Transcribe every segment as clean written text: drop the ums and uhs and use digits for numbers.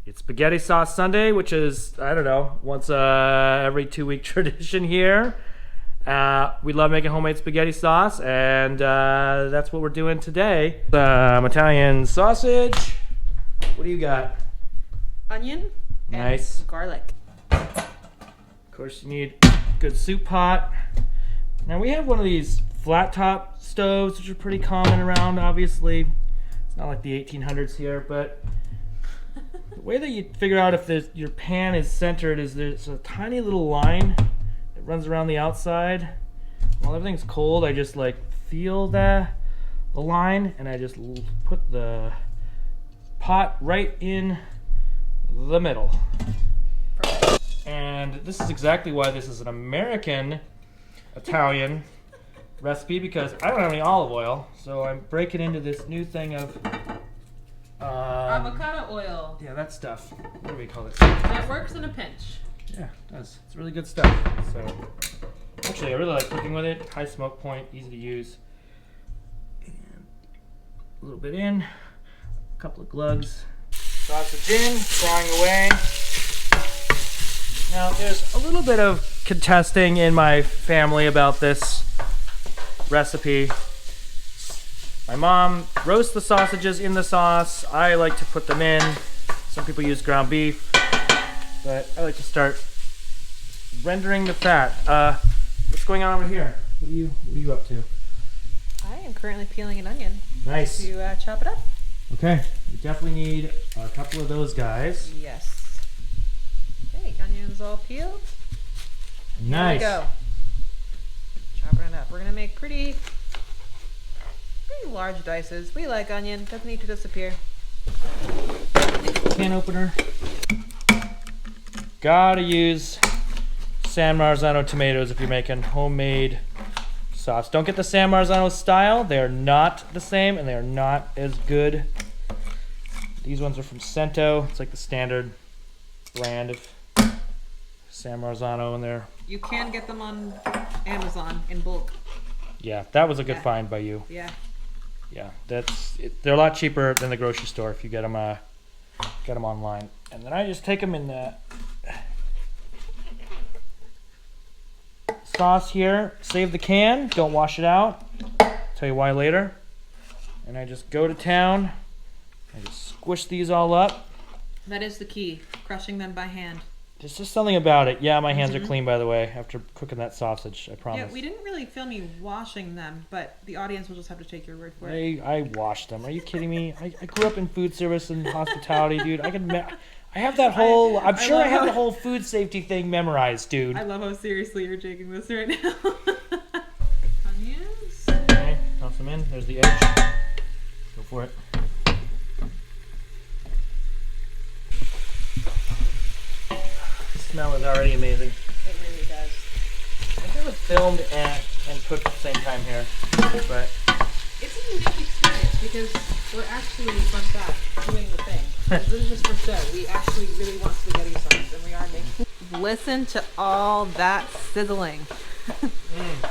It's Spaghetti Sauce Sunday, which is, I don't know, once every 2-week tradition here. We love making homemade spaghetti sauce, and that's what we're doing today. Italian sausage. What do you got? Onion. Nice. And garlic. Of course, you need a good soup pot. Now, we have one of these flat top stoves, which are pretty common around, obviously. It's not like the 1800s here, but the way that you figure out if your pan is centered is there's a tiny little line that runs around the outside. While everything's cold, I just like feel the line, and I just put the pot right in the middle. Perfect. And this is exactly why this is an American Italian recipe, because I don't have any olive oil, so I'm breaking into this new thing of avocado oil. Yeah, that stuff. What do we call it? That works in a pinch. Yeah, it does. It's really good stuff. So, actually, I really like cooking with it. High smoke point, easy to use. And a little bit in, a couple of glugs. Sausage in, frying away. Now, there's a little bit of contesting in my family about this recipe. My mom roasts the sausages in the sauce. I like to put them in. Some people use ground beef, but I like to start rendering the fat. What's going on over here? What are you up to? I am currently peeling an onion. Nice. To chop it up. Okay, we definitely need a couple of those guys. Yes. Okay, onions all peeled. Nice. Here we go. Chopping it up. We're gonna make pretty large dices. We like onion. Doesn't need to disappear. Can opener. Gotta use San Marzano tomatoes if you're making homemade sauce. Don't get the San Marzano style. They are not the same, and they are not as good. These ones are from Cento. It's like the standard brand of San Marzano, and they're... You can get them on Amazon in bulk. Yeah, that was a good find by you. Yeah. Yeah, they're a lot cheaper than the grocery store if you get them online. And then I just take them in the sauce here. Save the can. Don't wash it out. Tell you why later. And I just go to town. I just squish these all up. That is the key. Crushing them by hand. There's just something about it. Yeah, my hands are clean, by the way, after cooking that sausage, I promise. Yeah, we didn't really film you washing them, but the audience will just have to take your word for it. I washed them. Are you kidding me? I grew up in food service and hospitality, dude. I have that whole... I'm sure I have the whole food safety thing memorized, dude. I love how seriously you're taking this right now. Onions. Okay, toss them in. There's the edge. Go for it. The smell is already amazing. It really does. I think it was filmed and cooked at the same time here, but it's a unique experience because we're actually fun fact doing the thing. This is just for show. We actually really want spaghetti sauce, and we are making. Listen to all that sizzling.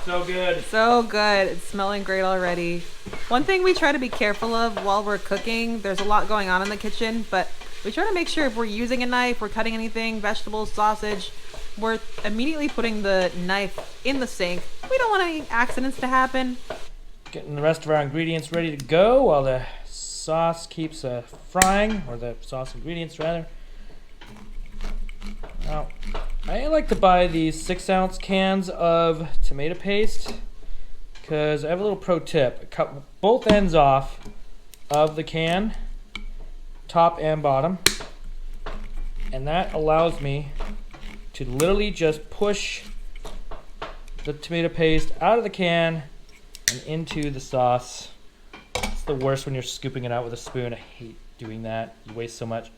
So good. So good. It's smelling great already. One thing we try to be careful of while we're cooking, there's a lot going on in the kitchen, but we try to make sure if we're using a knife, we're cutting anything, vegetables, sausage, we're immediately putting the knife in the sink. We don't want any accidents to happen. Getting the rest of our ingredients ready to go while the sauce keeps frying, or the sauce ingredients rather. Now, I like to buy these 6-ounce cans of tomato paste because I have a little pro tip. I cut both ends off of the can, top and bottom, and that allows me to literally just push the tomato paste out of the can and into the sauce. It's the worst when you're scooping it out with a spoon. I hate doing that. You waste so much.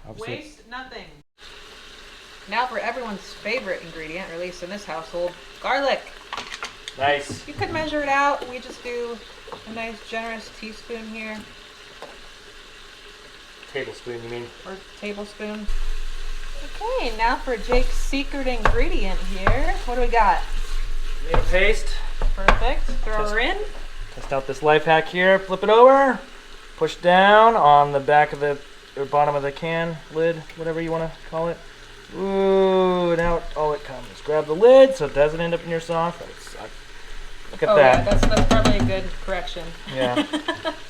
Obviously, Waste nothing. Now for everyone's favorite ingredient, or at least in this household, garlic. nice. You could measure it out. We just do a nice generous teaspoon here, Tablespoon, you mean? or tablespoon. Okay, now for Jake's secret ingredient here. What do we got? Tomato paste. Perfect. Throw her in. Test out this life hack here. Flip it over. Push down on the back of the or bottom of the can lid, whatever you want to call it. Ooh, now it comes. Grab the lid so it doesn't end up in your sauce. Look at that. Yeah, that's probably a good correction. Yeah.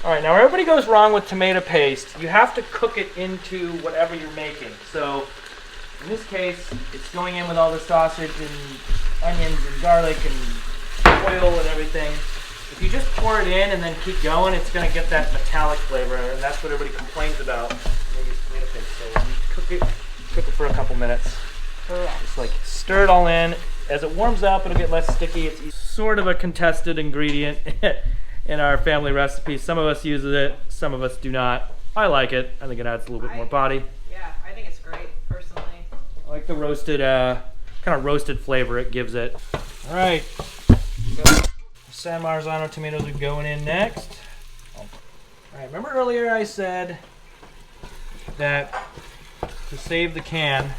All right, now where everybody goes wrong with tomato paste, you have to cook it into whatever you're making. So in this case, it's going in with all the sausage and onions and garlic and oil and everything. If you just pour it in and then keep going, it's going to get that metallic flavor, and that's what everybody complains about when you use tomato paste. So you cook it for a couple minutes. Correct. Just like stir it all in. As it warms up, it'll get less sticky. It's sort of a contested ingredient in our family recipe. Some of us use it, some of us do not. I like it. I think it adds a little bit more body. Yeah, I think it's great, personally. I like the roasted, kind of roasted flavor it gives it. All right, San Marzano tomatoes are going in next. All right, remember earlier I said that to save the can,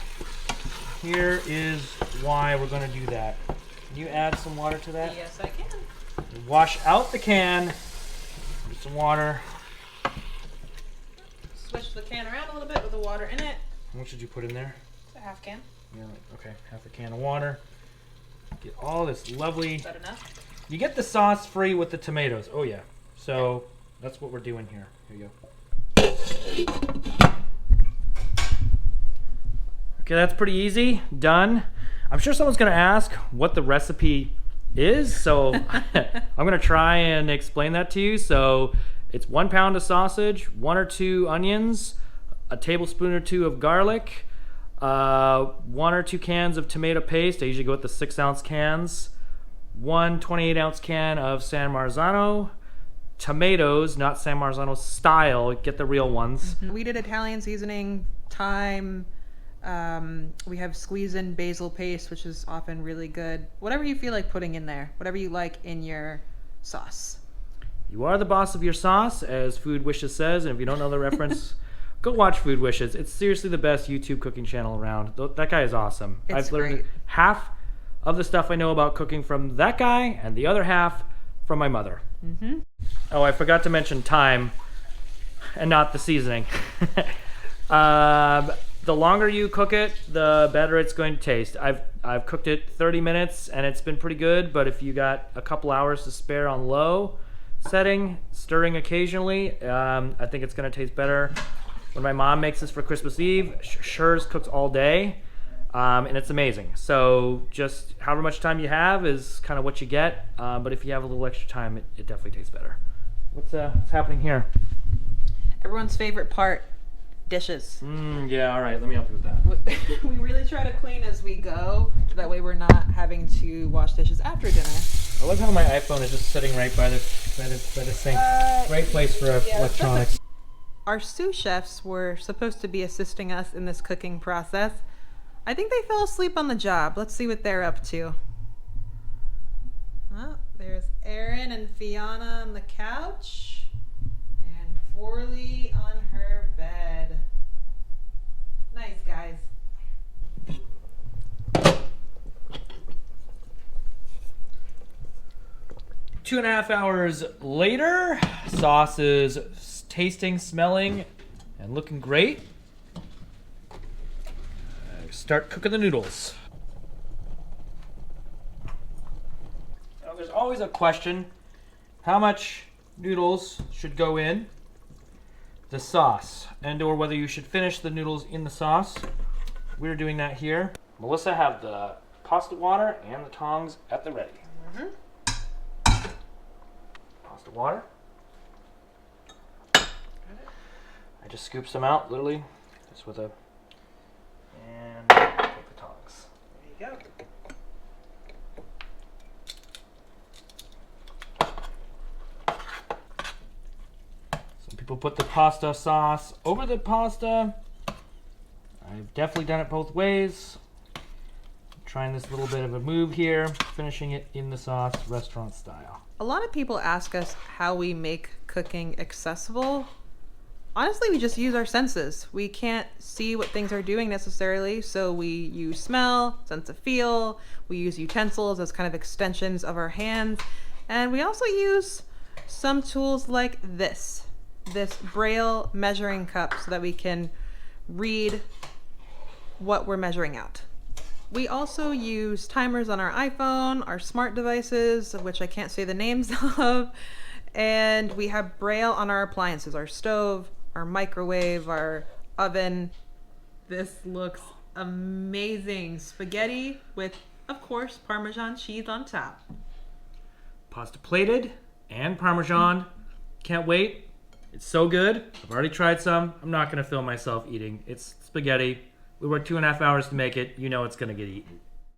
here is why we're going to do that. Can you add some water to that? Yes, I can. Wash out the can with some water. Switch the can around a little bit with the water in it. How much did you put in there? A half can. Yeah, okay, half a can of water. Get all this lovely. Is that enough? You get the sauce free with the tomatoes. Oh yeah. So that's what we're doing here. Here you go. Okay, that's pretty easy. Done. I'm sure someone's going to ask what the recipe is, so I'm going to try and explain that to you. So it's 1 pound of sausage, 1 or 2 onions, a tablespoon or 2 of garlic, 1 or 2 cans of tomato paste. I usually go with the 6-ounce cans, 1 28-ounce can of San Marzano, tomatoes, not San Marzano style, get the real ones. We did Italian seasoning, thyme. We have squeeze-in basil paste, which is often really good. Whatever you feel like putting in there, whatever you like in your sauce. You are the boss of your sauce, as Food Wishes says, and if you don't know the reference, go watch Food Wishes. It's seriously the best YouTube cooking channel around. That guy is awesome. It's I've learned great. half of the stuff I know about cooking from that guy, and the other half from my mother. Mm-hmm. Oh, I forgot to mention thyme, and not the seasoning. The longer you cook it, the better it's going to taste. I've cooked it 30 minutes and it's been pretty good, but if you got a couple hours to spare on low setting, stirring occasionally, I think it's going to taste better. When my mom makes this for Christmas Eve, hers cooks all day, and it's amazing. So just however much time you have is kind of what you get, but if you have a little extra time, it definitely tastes better. What's happening here? Everyone's favorite part. Dishes. Yeah, all right, let me help you with that. We really try to clean as we go, so that way we're not having to wash dishes after dinner. I love how my iPhone is just sitting right by the sink. Great place for electronics. Our sous chefs were supposed to be assisting us in this cooking process. I think they fell asleep on the job. Let's see what they're up to. Oh, there's Erin and Fiona on the couch, and Forley on her bed. Nice, guys. Two and a half hours later, sauce is tasting, smelling, and looking great. Start cooking the noodles. Now, there's always a question, how much noodles should go in the sauce, and or whether you should finish the noodles in the sauce. We're doing that here. Melissa have the pasta water and the tongs at the ready. Pasta water. I just scoop some out, literally, just with a, and take the tongs. There you go. People put the pasta sauce over the pasta. I've definitely done it both ways. I'm trying this little bit of a move here, finishing it in the sauce, restaurant style. A lot of people ask us how we make cooking accessible. Honestly, we just use our senses. We can't see what things are doing necessarily, so we use smell, sense of feel. We use utensils as kind of extensions of our hands. And we also use some tools like this. this Braille measuring cup so that we can read what we're measuring out. We also use timers on our iPhone, our smart devices, of which I can't say the names of, and we have Braille on our appliances, our stove, our microwave, our oven. This looks amazing. Spaghetti with, of course, Parmesan cheese on top. Pasta plated and Parmesan. Can't wait. It's so good. I've already tried some. I'm not going to film myself eating. It's spaghetti. We worked 2.5 hours to make it. You know it's going to get eaten.